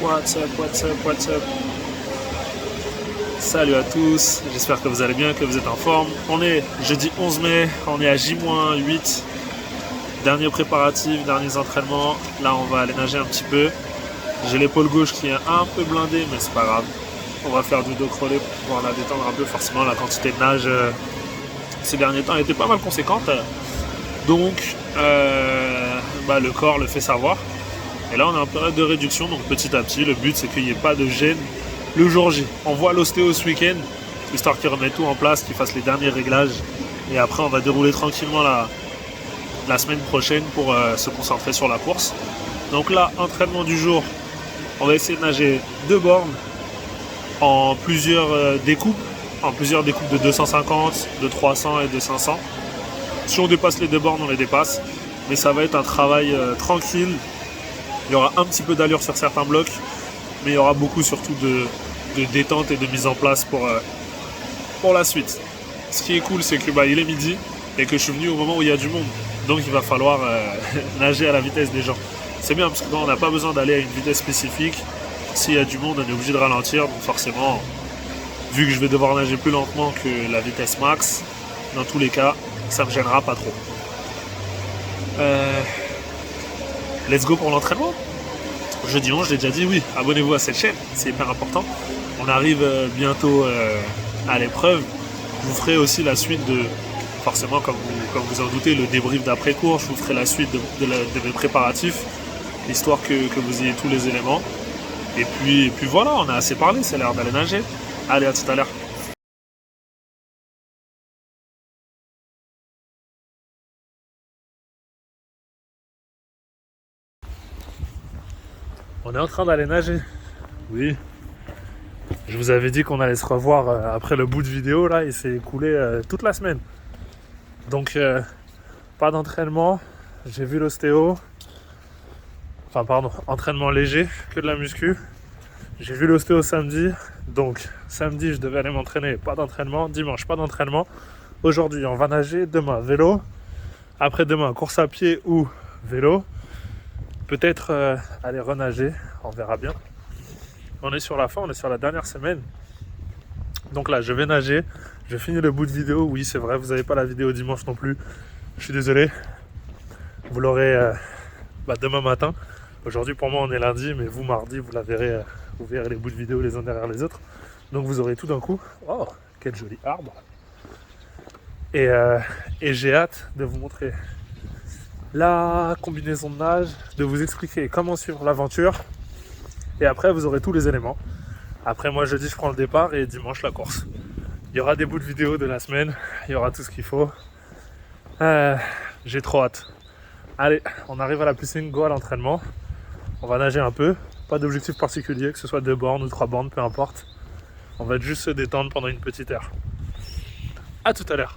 what's up. Salut à tous, j'espère que vous allez bien, que vous êtes en forme. On est jeudi 11 mai, on est à J-8. Dernier préparatif, derniers entraînements. Là, on va aller nager un petit peu. J'ai l'épaule gauche qui est un peu blindée, mais c'est pas grave. On va faire du dos crawlé pour pouvoir la détendre un peu. Forcément, la quantité de nage ces derniers temps était pas mal conséquente. Donc, le corps le fait savoir. Et là, on est en période de réduction, donc petit à petit, le but, c'est qu'il n'y ait pas de gêne le jour J. On voit l'ostéo ce week-end, histoire qu'il remette tout en place, qu'il fasse les derniers réglages. Et après, on va dérouler tranquillement la semaine prochaine pour se concentrer sur la course. Donc là, entraînement du jour, on va essayer de nager 2 bornes en plusieurs découpes. En plusieurs découpes de 250, de 300 et de 500. Si on dépasse les 2 bornes, on les dépasse. Mais ça va être un travail tranquille. Il y aura un petit peu d'allure sur certains blocs, mais il y aura beaucoup surtout de détente et de mise en place pour la suite. Ce qui est cool, c'est que il est midi et que je suis venu au moment où il y a du monde. Donc il va falloir nager à la vitesse des gens. C'est bien parce que on n'a pas besoin d'aller à une vitesse spécifique. S'il y a du monde, on est obligé de ralentir. Donc forcément, vu que je vais devoir nager plus lentement que la vitesse max, dans tous les cas, ça ne me gênera pas trop. Let's go pour l'entraînement. Jeudi 11, je l'ai déjà dit, oui, abonnez-vous à cette chaîne, c'est hyper important. On arrive bientôt à l'épreuve. Je vous ferai aussi la suite de, forcément, comme vous en doutez, le débrief d'après-cours. Je vous ferai la suite de mes préparatifs, histoire que vous ayez tous les éléments. Et puis voilà, on a assez parlé, c'est l'heure d'aller nager. Allez, à tout à l'heure. On est en train d'aller nager. Oui. Je vous avais dit qu'on allait se revoir après le bout de vidéo là, il s'est écoulé toute la semaine. Donc pas d'entraînement, j'ai vu l'ostéo. Enfin pardon, entraînement léger, que de la muscu. J'ai vu l'ostéo samedi, donc samedi je devais aller m'entraîner, pas d'entraînement. Dimanche, pas d'entraînement. Aujourd'hui on va nager, demain vélo. Après-demain course à pied ou vélo. Peut-être aller renager, on verra bien. On est sur la fin, on est sur la dernière semaine. Donc là, je vais nager. Je finis le bout de vidéo. Oui, c'est vrai, vous n'avez pas la vidéo dimanche non plus. Je suis désolé. Vous l'aurez demain matin. Aujourd'hui, pour moi, on est lundi, mais vous, mardi, vous verrez les bouts de vidéo les uns derrière les autres. Donc vous aurez tout d'un coup. Oh, quel joli arbre. Et j'ai hâte de vous montrer la combinaison de nage, de vous expliquer comment suivre l'aventure. Et après, vous aurez tous les éléments. Après, moi, jeudi, je prends le départ et dimanche, la course. Il y aura des bouts de vidéo de la semaine. Il y aura tout ce qu'il faut. J'ai trop hâte. Allez, on arrive à la piscine, go à l'entraînement. On va nager un peu. Pas d'objectif particulier, que ce soit 2 bornes ou 3 bornes, peu importe. On va juste se détendre pendant une petite heure. À tout à l'heure.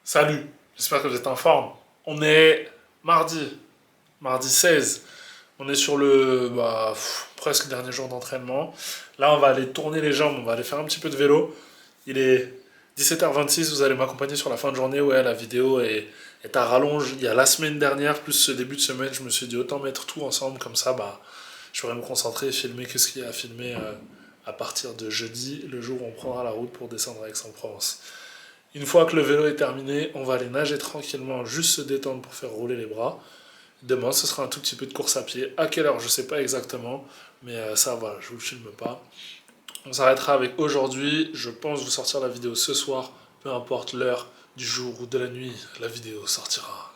Salut, j'espère que vous êtes en forme. On est mardi 16. On est sur le presque dernier jour d'entraînement. Là, on va aller tourner les jambes, on va aller faire un petit peu de vélo. Il est 17h26, vous allez m'accompagner sur la fin de journée. Ouais, la vidéo est à rallonge. Il y a la semaine dernière, plus ce début de semaine, je me suis dit autant mettre tout ensemble, comme ça, je pourrais me concentrer et filmer que ce qu'il y a à filmer à partir de jeudi, le jour où on prendra la route pour descendre à Aix-en-Provence. Une fois que le vélo est terminé, on va aller nager tranquillement, juste se détendre pour faire rouler les bras. Demain, ce sera un tout petit peu de course à pied. À quelle heure, je ne sais pas exactement, mais ça va, je ne vous le filme pas. On s'arrêtera avec aujourd'hui. Je pense vous sortir la vidéo ce soir, peu importe l'heure du jour ou de la nuit, la vidéo sortira.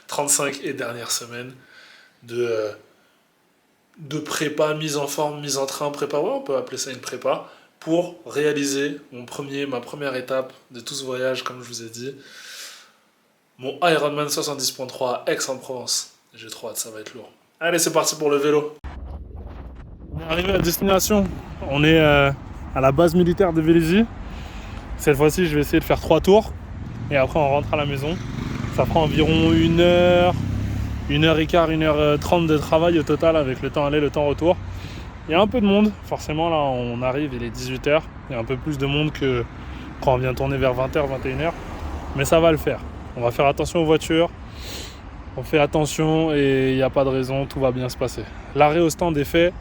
35 et dernière semaine de prépa, mise en forme, mise en train, prépa, ouais, on peut appeler ça une prépa, pour réaliser ma première étape de tout ce voyage, comme je vous ai dit. Mon Ironman 70.3 à Aix-en-Provence. J'ai trop hâte, ça va être lourd. Allez, c'est parti pour le vélo. On est arrivé à destination. On est à la base militaire de Vélizy. Cette fois-ci, je vais essayer de faire 3 tours. Et après, on rentre à la maison. Ça prend environ 1h15, 1h30 de travail au total avec le temps aller, le temps retour. Il y a un peu de monde. Forcément, là, on arrive, il est 18h. Il y a un peu plus de monde que quand on vient tourner vers 20h, 21h. Mais ça va le faire. On va faire attention aux voitures. On fait attention et il n'y a pas de raison, tout va bien se passer. L'arrêt au stand est fait.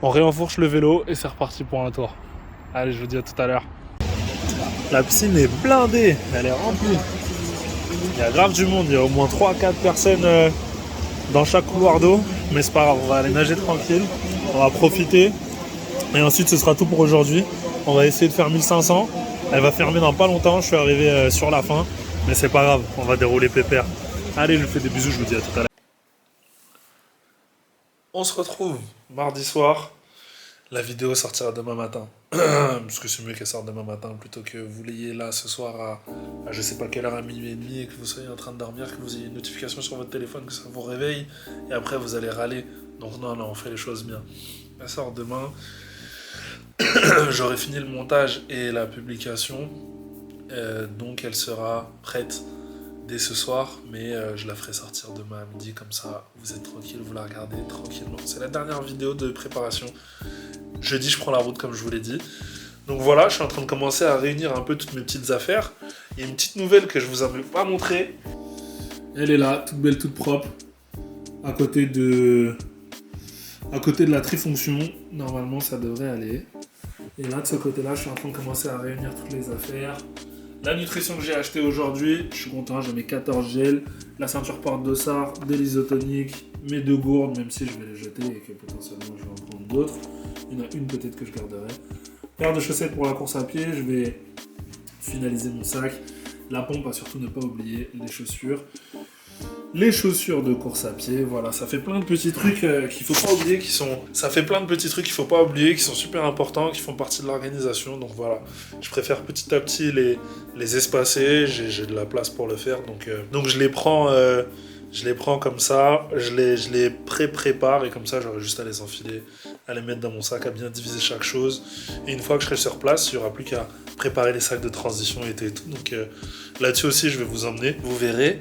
On réenfourche le vélo et c'est reparti pour un tour. Allez, je vous dis à tout à l'heure. La piscine est blindée, elle est remplie. Il y a grave du monde, il y a au moins 3-4 personnes dans chaque couloir d'eau. Mais c'est pas grave, on va aller nager tranquille. On va profiter. Et ensuite, ce sera tout pour aujourd'hui. On va essayer de faire 1500. Elle va fermer dans pas longtemps, je suis arrivé sur la fin. Mais c'est pas grave, on va dérouler pépère. Allez, je vous fais des bisous, je vous dis à tout à l'heure. On se retrouve mardi soir. La vidéo sortira demain matin. Parce que c'est mieux qu'elle sorte demain matin plutôt que vous l'ayez là ce soir à je sais pas quelle heure, à minuit et demi, et que vous soyez en train de dormir, que vous ayez une notification sur votre téléphone, que ça vous réveille, et après vous allez râler. Donc non, on fait les choses bien. Elle sort demain. J'aurai fini le montage et la publication. Donc elle sera prête dès ce soir, mais je la ferai sortir demain à midi, comme ça vous êtes tranquille, vous la regardez tranquillement. C'est la dernière vidéo de préparation. Jeudi, je prends la route comme je vous l'ai dit. Donc voilà, je suis en train de commencer à réunir un peu toutes mes petites affaires. Il y a une petite nouvelle que je vous avais pas montrée. Elle est là, toute belle, toute propre, à côté de la trifonction. Normalement, ça devrait aller. Et là, de ce côté-là, je suis en train de commencer à réunir toutes les affaires. La nutrition que j'ai achetée aujourd'hui, je suis content, j'ai mes 14 gels, la ceinture porte Dossard, des lysotoniques, mes 2 gourdes, même si je vais les jeter et que potentiellement je vais en prendre d'autres. Il y en a une peut-être que je garderai. Paire de chaussettes pour la course à pied, je vais finaliser mon sac. La pompe, à surtout ne pas oublier, les chaussures. Les chaussures de course à pied, voilà, ça fait plein de petits trucs qu'il faut pas oublier, qui sont super importants, qui font partie de l'organisation. Donc voilà, je préfère petit à petit les espacer. J'ai de la place pour le faire, donc je les prends comme ça, je les prépare et comme ça j'aurai juste à les enfiler, à les mettre dans mon sac, à bien diviser chaque chose. Et une fois que je serai sur place, il n'y aura plus qu'à préparer les sacs de transition été et tout. Donc là-dessus aussi, je vais vous emmener, vous verrez.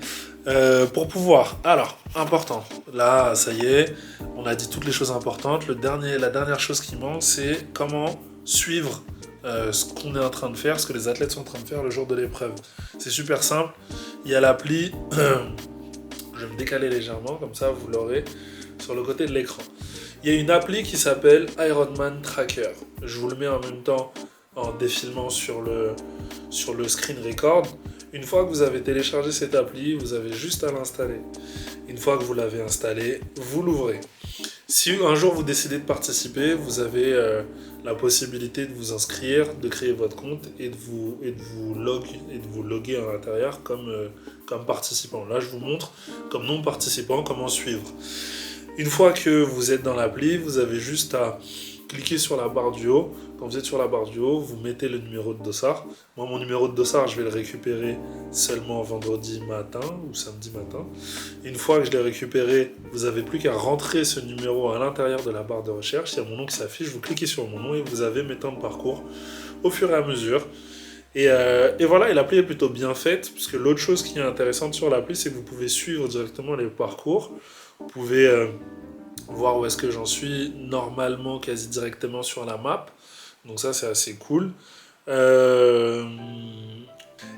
Pour pouvoir, alors, important, là, ça y est, on a dit toutes les choses importantes. La dernière chose qui manque, c'est comment suivre ce qu'on est en train de faire, ce que les athlètes sont en train de faire le jour de l'épreuve. C'est super simple, il y a l'appli, je vais me décaler légèrement, comme ça vous l'aurez sur le côté de l'écran. Il y a une appli qui s'appelle Ironman Tracker. Je vous le mets en même temps en défilement sur le screen record. Une fois que vous avez téléchargé cette appli, vous avez juste à l'installer. Une fois que vous l'avez installée, vous l'ouvrez. Si un jour vous décidez de participer, vous avez la possibilité de vous inscrire, de créer votre compte et de vous loguer à l'intérieur comme participant. Là, je vous montre comme non-participant comment suivre. Une fois que vous êtes dans l'appli, vous avez juste à cliquez sur la barre du haut. Quand vous êtes sur la barre du haut, vous mettez le numéro de dossard. Moi, mon numéro de dossard, je vais le récupérer seulement vendredi matin ou samedi matin. Une fois que je l'ai récupéré, vous n'avez plus qu'à rentrer ce numéro à l'intérieur de la barre de recherche. Il y a mon nom qui s'affiche, vous cliquez sur mon nom et vous avez mes temps de parcours au fur et à mesure. Et voilà, et l'appli est plutôt bien faite, parce que l'autre chose qui est intéressante sur l'appli, c'est que vous pouvez suivre directement les parcours. Vous pouvez voir où est-ce que j'en suis, normalement quasi directement sur la map. Donc ça, c'est assez cool.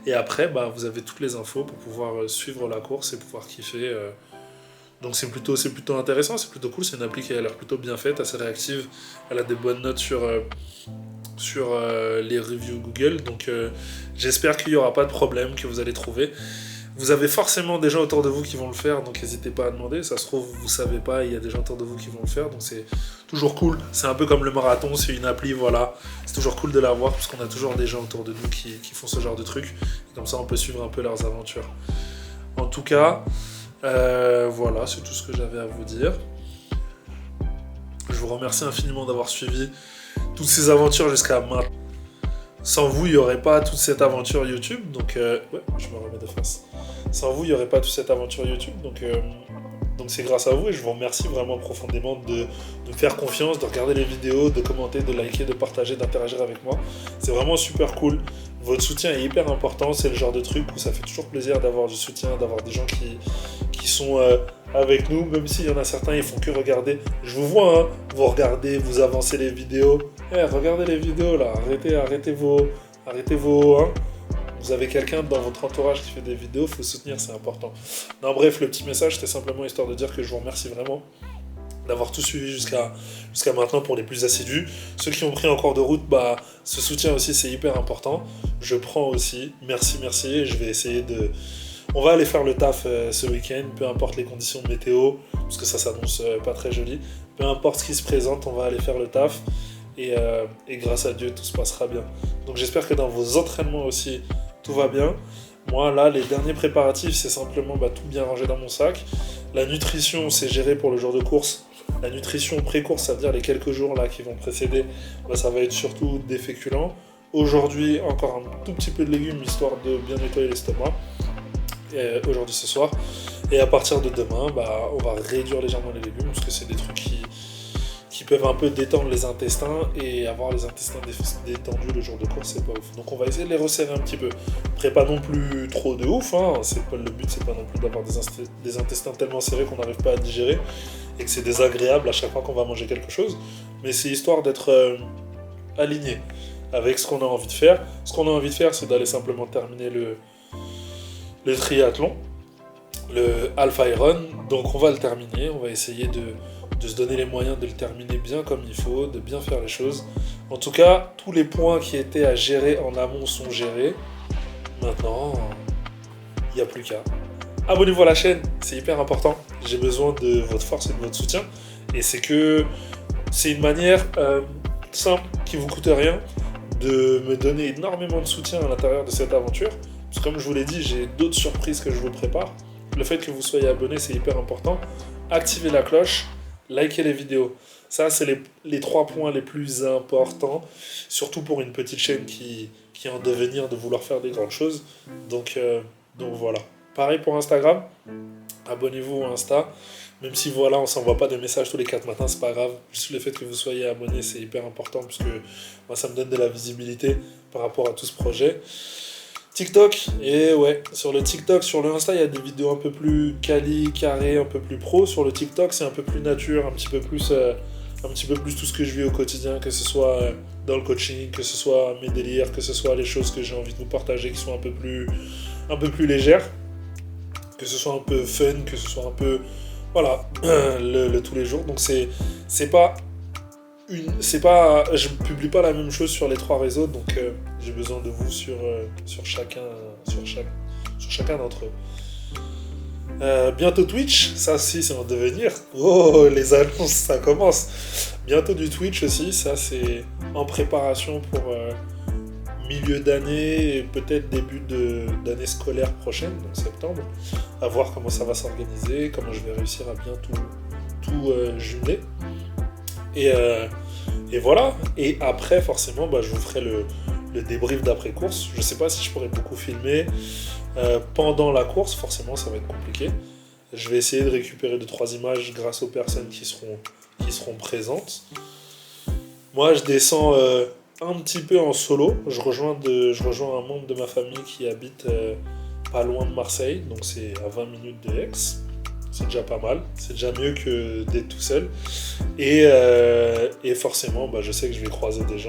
Et après, vous avez toutes les infos pour pouvoir suivre la course et pouvoir kiffer. Donc c'est plutôt intéressant, c'est plutôt cool. C'est une appli qui a l'air plutôt bien faite, assez réactive. Elle a des bonnes notes sur les reviews Google. Donc j'espère qu'il n'y aura pas de problème, que vous allez trouver. Vous avez forcément des gens autour de vous qui vont le faire, donc n'hésitez pas à demander. Ça se trouve, vous ne savez pas, il y a des gens autour de vous qui vont le faire, donc c'est toujours cool. C'est un peu comme le marathon, c'est une appli, voilà. C'est toujours cool de l'avoir, parce qu'on a toujours des gens autour de nous qui font ce genre de trucs. Et comme ça, on peut suivre un peu leurs aventures. En tout cas, voilà, c'est tout ce que j'avais à vous dire. Je vous remercie infiniment d'avoir suivi toutes ces aventures jusqu'à maintenant. Sans vous, il n'y aurait pas toute cette aventure YouTube, donc ouais, je me remets de face. Sans vous, il n'y aurait pas toute cette aventure YouTube, donc c'est grâce à vous et je vous remercie vraiment profondément de me faire confiance, de regarder les vidéos, de commenter, de liker, de partager, d'interagir avec moi. C'est vraiment super cool. Votre soutien est hyper important, c'est le genre de truc où ça fait toujours plaisir d'avoir du soutien, d'avoir des gens qui sont avec nous, même s'il y en a certains, ils font que regarder. Je vous vois, hein, vous regardez, vous avancez les vidéos. Regardez les vidéos là, arrêtez Arrêtez vos... hein. Vous avez quelqu'un dans votre entourage qui fait des vidéos, il faut soutenir, c'est important. Non, bref, le petit message, c'était simplement histoire de dire que je vous remercie vraiment d'avoir tout suivi jusqu'à maintenant pour les plus assidus. Ceux qui ont pris en cours de route, bah, ce soutien aussi, c'est hyper important. Je prends aussi. Merci, merci. Et je vais essayer de... On va aller faire le taf ce week-end, peu importe les conditions de météo, parce que ça s'annonce pas très joli. Peu importe ce qui se présente, on va aller faire le taf. Et grâce à Dieu, tout se passera bien. Donc j'espère que dans vos entraînements aussi, tout va bien. Moi, là, les derniers préparatifs, c'est simplement tout bien ranger dans mon sac. La nutrition, c'est géré pour le jour de course. La nutrition pré-course, ça veut dire les quelques jours là qui vont précéder, ça va être surtout des féculents. Aujourd'hui, encore un tout petit peu de légumes, histoire de bien nettoyer l'estomac. Aujourd'hui, ce soir. Et à partir de demain, on va réduire légèrement les légumes, parce que c'est des trucs qui peuvent un peu détendre les intestins, et avoir les intestins détendus le jour de course, c'est pas ouf. Donc on va essayer de les resserrer un petit peu. Après, pas non plus trop de ouf, hein. Le but, c'est pas non plus d'avoir des intestins tellement serrés qu'on n'arrive pas à digérer, et que c'est désagréable à chaque fois qu'on va manger quelque chose. Mais c'est histoire d'être aligné avec ce qu'on a envie de faire. Ce qu'on a envie de faire, c'est d'aller simplement terminer le triathlon, le Half Iron. Donc on va le terminer, on va essayer de se donner les moyens de le terminer bien comme il faut, de bien faire les choses. En tout cas, tous les points qui étaient à gérer en amont sont gérés. Maintenant, il n'y a plus qu'à. Abonnez-vous à la chaîne, c'est hyper important. J'ai besoin de votre force et de votre soutien. Et c'est une manière simple, qui ne vous coûte rien, de me donner énormément de soutien à l'intérieur de cette aventure. Parce que comme je vous l'ai dit, j'ai d'autres surprises que je vous prépare. Le fait que vous soyez abonné, c'est hyper important. Activez la cloche, likez les vidéos. Ça, c'est les 3 points les plus importants, surtout pour une petite chaîne qui est en devenir de vouloir faire des grandes choses. Donc voilà. Pareil pour Instagram, abonnez-vous à Insta. Même si voilà, on s'envoie pas de messages tous les 4 matins, c'est pas grave. Juste le fait que vous soyez abonné, c'est hyper important, parce que moi, ça me donne de la visibilité par rapport à tout ce projet. TikTok, et ouais, sur le TikTok, sur le Insta, il y a des vidéos un peu plus quali, carré, un peu plus pro. Sur le TikTok, c'est un peu plus nature, un petit peu plus tout ce que je vis au quotidien, que ce soit dans le coaching, que ce soit mes délires, que ce soit les choses que j'ai envie de vous partager qui sont un peu plus légères, que ce soit un peu fun, que ce soit un peu, voilà, le tous les jours. Donc je publie pas la même chose sur les 3 réseaux, donc j'ai besoin de vous sur chacun d'entre eux. Bientôt Twitch, ça aussi c'est en devenir. Oh, les annonces, ça commence. Bientôt du Twitch aussi, ça c'est en préparation pour milieu d'année et peut-être début d'année scolaire prochaine, donc septembre. À voir comment ça va s'organiser, comment je vais réussir à bien tout jumeler. Et voilà. Et après, forcément, je vous ferai le débrief d'après-course. Je sais pas si je pourrais beaucoup filmer pendant la course. Forcément, ça va être compliqué. Je vais essayer de récupérer 2-3 images grâce aux personnes qui seront présentes. Moi, je descends un petit peu en solo. Je rejoins un membre de ma famille qui habite pas loin de Marseille. Donc, c'est à 20 minutes de Aix. C'est déjà pas mal, c'est déjà mieux que d'être tout seul. Et forcément, je sais que je vais croiser des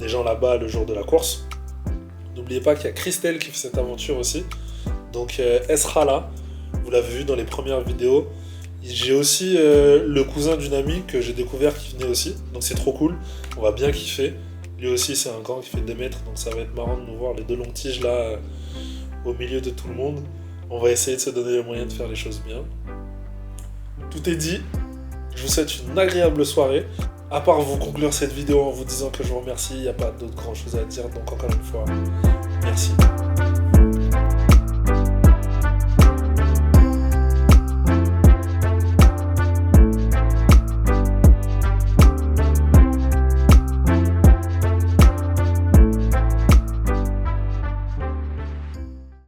gens là-bas le jour de la course. N'oubliez pas qu'il y a Christelle qui fait cette aventure aussi. Donc elle sera là, vous l'avez vu dans les premières vidéos. J'ai aussi le cousin d'une amie que j'ai découvert qui venait aussi. Donc c'est trop cool, on va bien kiffer. Lui aussi c'est un grand qui fait 2 mètres, donc ça va être marrant de nous voir les 2 longues tiges là au milieu de tout le monde. On va essayer de se donner les moyens de faire les choses bien. Tout est dit. Je vous souhaite une agréable soirée. À part vous conclure cette vidéo en vous disant que je vous remercie, il n'y a pas d'autre grand chose à dire. Donc encore une fois, merci.